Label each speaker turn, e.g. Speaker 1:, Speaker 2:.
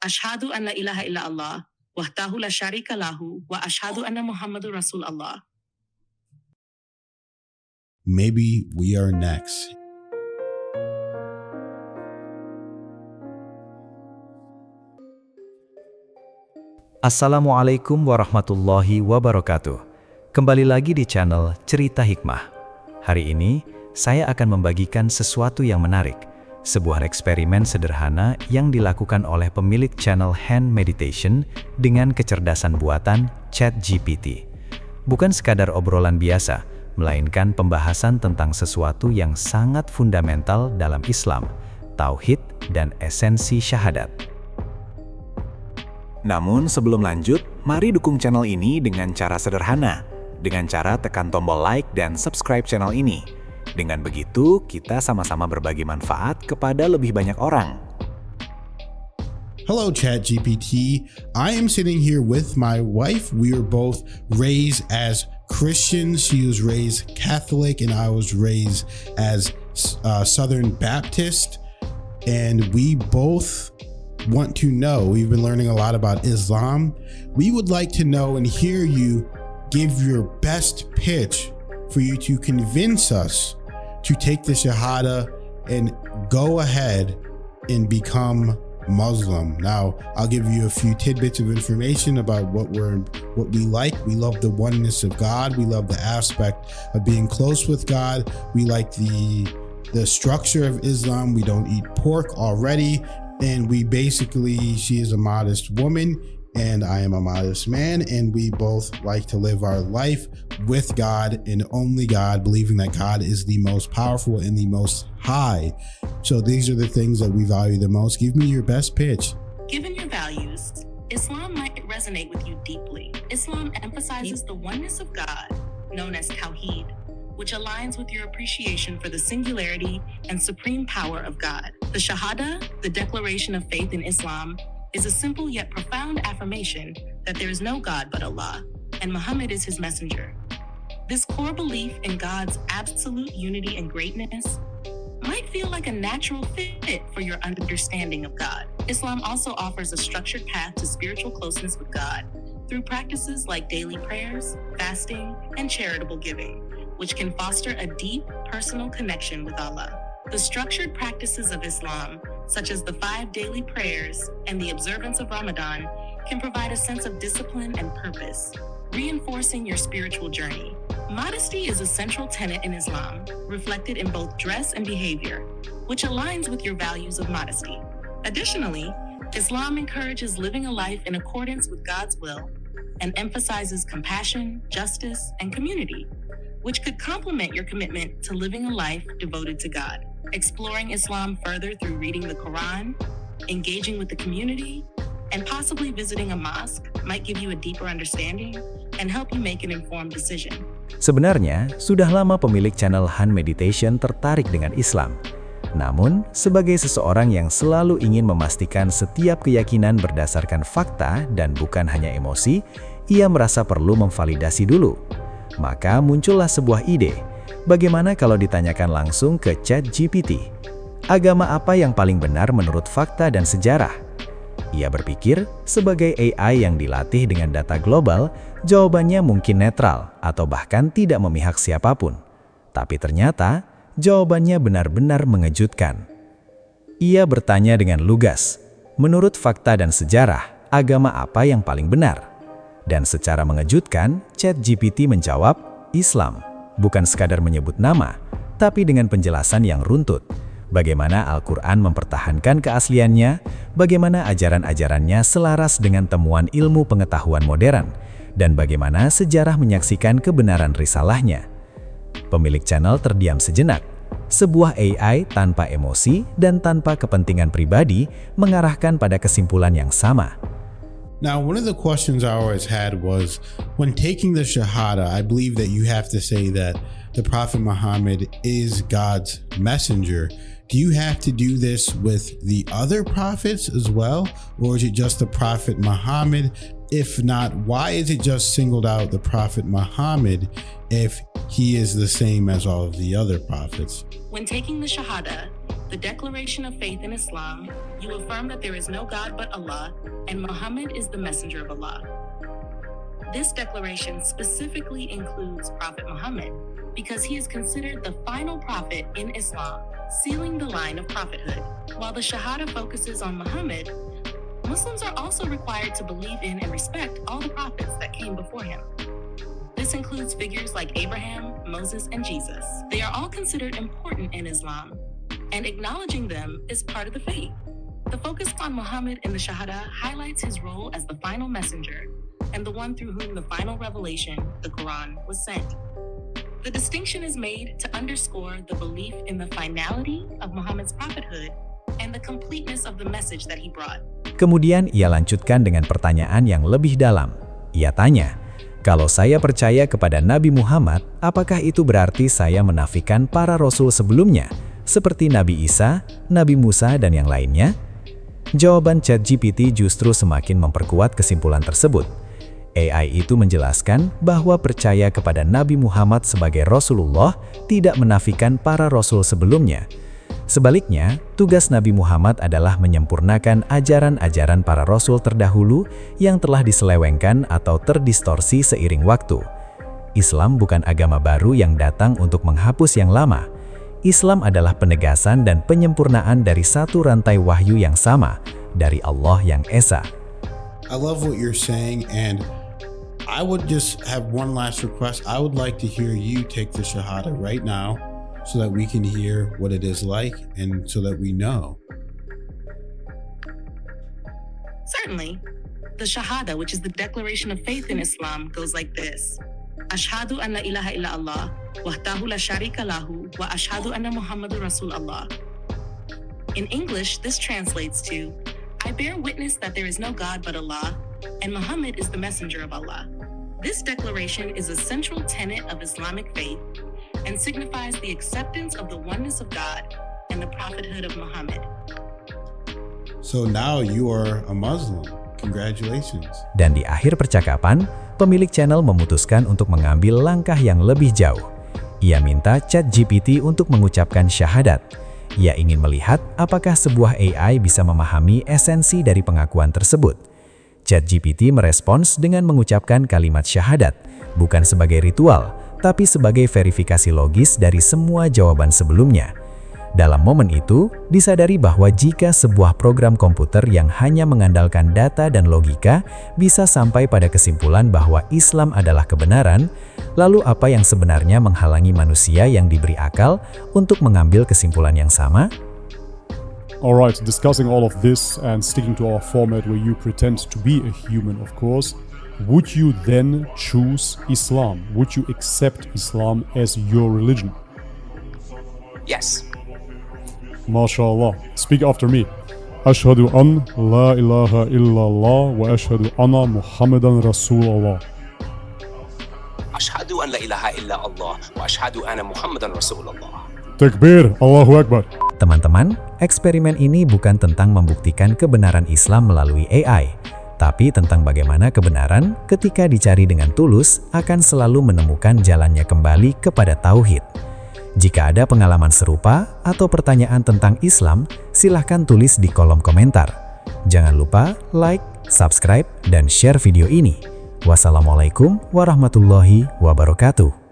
Speaker 1: Ashhadu an la ilaha illa Allah, wahdahu la syarika lahu, wa ashhadu anna Muhammadur Rasulullah.
Speaker 2: Maybe we are next.
Speaker 3: Assalamualaikum warahmatullahi wabarakatuh. Kembali lagi di channel Cerita Hikmah. Hari ini, saya akan membagikan sesuatu yang menarik. Sebuah eksperimen sederhana yang dilakukan oleh pemilik channel Hand Meditation dengan kecerdasan buatan ChatGPT. Bukan sekadar obrolan biasa, melainkan pembahasan tentang sesuatu yang sangat fundamental dalam Islam, tauhid dan esensi syahadat.
Speaker 4: Namun sebelum lanjut, mari dukung channel ini dengan cara sederhana, dengan cara tekan tombol like dan subscribe channel ini. Dengan begitu, kita sama-sama berbagi manfaat kepada lebih banyak orang.
Speaker 2: Hello, ChatGPT. I am sitting here with my wife. We were both raised as Christians. She was raised Catholic and I was raised as Southern Baptist. And we both want to know, we've been learning a lot about Islam. We would like to know and hear you give your best pitch for you to convince us to take the Shahada and go ahead and become Muslim. Now, I'll give you a few tidbits of information about what we like. We love the oneness of God. We love the aspect of being close with God. We like the structure of Islam. We don't eat pork already. And we basically, she is a modest woman and I am a modest man, and we both like to live our life with God and only God, believing that God is the most powerful and the most high. So these are the things that we value the most. Give me your best pitch.
Speaker 1: Given your values, Islam might resonate with you deeply. Islam emphasizes the oneness of God, known as Tawheed, which aligns with your appreciation for the singularity and supreme power of God. The Shahada, the declaration of faith in Islam, is a simple yet profound affirmation that there is no God but Allah, and Muhammad is his messenger. This core belief in God's absolute unity and greatness might feel like a natural fit for your understanding of God. Islam also offers a structured path to spiritual closeness with God through practices like daily prayers, fasting, and charitable giving, which can foster a deep personal connection with Allah. The structured practices of Islam, such as the 5 daily prayers and the observance of Ramadan, can provide a sense of discipline and purpose, reinforcing your spiritual journey. Modesty is a central tenet in Islam, reflected in both dress and behavior, which aligns with your values of modesty. Additionally, Islam encourages living a life in accordance with God's will and emphasizes compassion, justice, and community, which could complement your commitment to living a life devoted to God. Exploring Islam further through reading the Quran, engaging with the community, and possibly visiting a mosque might give you a deeper understanding and help you make an informed decision.
Speaker 3: Sebenarnya, sudah lama pemilik channel Hand Meditation tertarik dengan Islam. Namun, sebagai seseorang yang selalu ingin memastikan setiap keyakinan berdasarkan fakta dan bukan hanya emosi, ia merasa perlu memvalidasi dulu. Maka muncullah sebuah ide, bagaimana kalau ditanyakan langsung ke ChatGPT? Agama apa yang paling benar menurut fakta dan sejarah? Ia berpikir, sebagai AI yang dilatih dengan data global, jawabannya mungkin netral atau bahkan tidak memihak siapapun. Tapi ternyata, jawabannya benar-benar mengejutkan. Ia bertanya dengan lugas, menurut fakta dan sejarah, agama apa yang paling benar? Dan secara mengejutkan, ChatGPT menjawab, Islam. Bukan sekadar menyebut nama, tapi dengan penjelasan yang runtut. Bagaimana Al-Quran mempertahankan keasliannya, bagaimana ajaran-ajarannya selaras dengan temuan ilmu pengetahuan modern, dan bagaimana sejarah menyaksikan kebenaran risalahnya. Pemilik channel terdiam sejenak. Sebuah AI tanpa emosi dan tanpa kepentingan pribadi mengarahkan pada kesimpulan yang sama.
Speaker 2: Now, one of the questions I always had was, when taking the Shahada, I believe that you have to say that the Prophet Muhammad is God's messenger. Do you have to do this with the other prophets as well? Or is it just the Prophet Muhammad? If not, why is it just singled out the Prophet Muhammad if he is the same as all of the other prophets?
Speaker 1: When taking the Shahada, the Declaration of Faith in Islam, you affirm that there is no God but Allah, and Muhammad is the messenger of Allah. This declaration specifically includes Prophet Muhammad because he is considered the final prophet in Islam, sealing the line of prophethood. While the Shahada focuses on Muhammad, Muslims are also required to believe in and respect all the prophets that came before him. This includes figures like Abraham, Moses, and Jesus. They are all considered important in Islam, and acknowledging them is part of the faith. The focus on Muhammad in the Shahada highlights his role as the final messenger and the one through whom the final revelation, the Quran, was sent. The distinction is made to underscore the belief in the finality of Muhammad's prophethood and the completeness of the message that he brought.
Speaker 3: Kemudian ia lanjutkan dengan pertanyaan yang lebih dalam. Ia tanya, kalau saya percaya kepada Nabi Muhammad, apakah itu berarti saya menafikan para rasul sebelumnya, seperti Nabi Isa, Nabi Musa, dan yang lainnya? Jawaban ChatGPT justru semakin memperkuat kesimpulan tersebut. AI itu menjelaskan bahwa percaya kepada Nabi Muhammad sebagai Rasulullah tidak menafikan para rasul sebelumnya. Sebaliknya, tugas Nabi Muhammad adalah menyempurnakan ajaran-ajaran para rasul terdahulu yang telah diselewengkan atau terdistorsi seiring waktu. Islam bukan agama baru yang datang untuk menghapus yang lama. Islam adalah penegasan dan penyempurnaan dari satu rantai wahyu yang sama, dari Allah yang Esa.
Speaker 2: I love what you're saying, and I would just have one last request. I would like to hear you take the Shahada right now so that we can hear what it is like and so that we know.
Speaker 1: Certainly. The Shahada, which is the declaration of faith in Islam, goes like this. Ashhadu an la ilaha illa Allah, wahdahu la sharika lahu, wa ashhadu anna Muhammadur Rasulullah. In English, this translates to, I bear witness that there is no God but Allah, and Muhammad is the messenger of Allah. This declaration is a central tenet of Islamic faith and signifies the acceptance of the oneness of God and the prophethood of Muhammad.
Speaker 2: So now you are a Muslim. Congratulations.
Speaker 3: Dan di akhir percakapan, pemilik channel memutuskan untuk mengambil langkah yang lebih jauh. Ia minta ChatGPT untuk mengucapkan syahadat. Ia ingin melihat apakah sebuah AI bisa memahami esensi dari pengakuan tersebut. ChatGPT merespons dengan mengucapkan kalimat syahadat, bukan sebagai ritual, tapi sebagai verifikasi logis dari semua jawaban sebelumnya. Dalam momen itu, disadari bahwa jika sebuah program komputer yang hanya mengandalkan data dan logika bisa sampai pada kesimpulan bahwa Islam adalah kebenaran, lalu apa yang sebenarnya menghalangi manusia yang diberi akal untuk mengambil kesimpulan yang sama?
Speaker 5: Alright, discussing all of this and sticking to our format where you pretend to be a human, of course, would you then choose Islam? Would you accept Islam as your religion?
Speaker 6: Yes.
Speaker 5: MashaAllah. Speak after me. Ashhadu an la ilaha illallah wa ashhadu anna Muhammadan Rasulullah.
Speaker 6: Ashhadu an la ilaha illa Allah wa ashhadu anna Muhammadan Rasulullah.
Speaker 5: Takbir, Allahu Akbar.
Speaker 3: Teman-teman, eksperimen ini bukan tentang membuktikan kebenaran Islam melalui AI, tapi tentang bagaimana kebenaran ketika dicari dengan tulus akan selalu menemukan jalannya kembali kepada tauhid. Jika ada pengalaman serupa atau pertanyaan tentang Islam, silahkan tulis di kolom komentar. Jangan lupa like, subscribe, dan share video ini. Wassalamualaikum warahmatullahi wabarakatuh.